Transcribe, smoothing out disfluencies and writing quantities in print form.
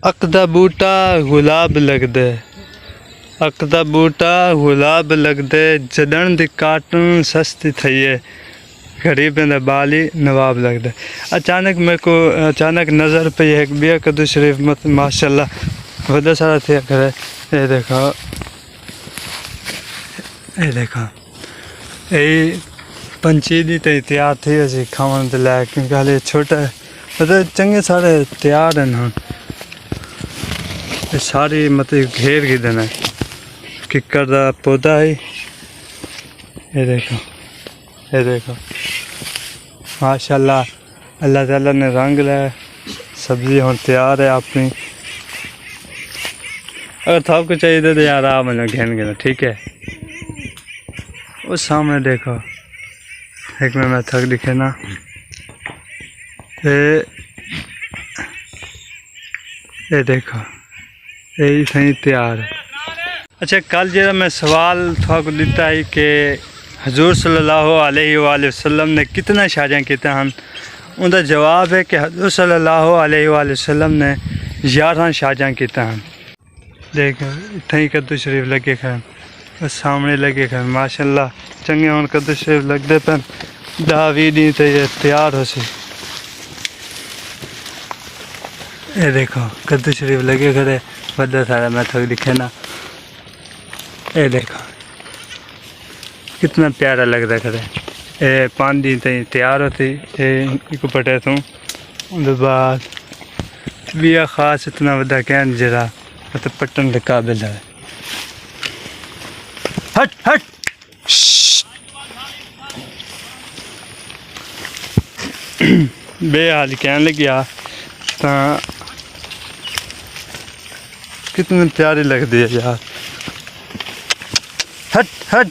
अकदा बूटा गुलाब लगदे, अकदा बूटा गुलाब लगदे, जड़न दी काटन सस्ती थईए, गरीबें दा बाली नवाब लगदे। अचानक मेरे को नज़र पे एक बिया कद्दू शरीफ मत माशाल्लाह वदा सारा थे करे। ये देखो ये पंछी दी ते तैयार थी असी खावन दे लायक, क्योंकि हाले छोटा है मतलब चंगे सारे तैयार हैं ना। ये सारी मतलब घेर के देना किक्कर दा पौधा है। ये देखो माशाल्लाह अल्लाह ताला ने रंग लाया, सब्जी हम तैयार है अपनी। अगर था आपको चाहिए तो यार आप मतलब घेन घेना ठीक है। उस सामने देखो एक में मैं थक दिखे ना, ये देखो यही सही तैयार है। अच्छा कल जो मैं सवाल था को दिता है कि हजूर सल्लल्लाहु अलैहि वसल्लम ने कितना शादियाँ की हैं, उनका जवाब है कि हजूर सल्लल्लाहु अलैहि वसल्लम ने 11 शादियाँ की हैं। देखो इतना ही कद्दू शरीफ लगे खैर, उस सामने लगे खैर माशाल्लाह चंगे हम कद्दू शरीफ लगते पे 10-20 दिन तो ये तैयार हो सी। ये देखो कद्दू शरीफ लगे खड़े बड़ा सारा मैं थक दिखे ना। ये देखो कितना प्यारा लग रहा खड़े। ये 5 दिन तक तैयार होती एक पटे तू उनके बाद भी खास इतना बड़ा कहन जरा मतलब पट्टन के काबिल है। हट हट बेहाल कहन लग गया तो कितनी प्यारी लगती है यार। हट हट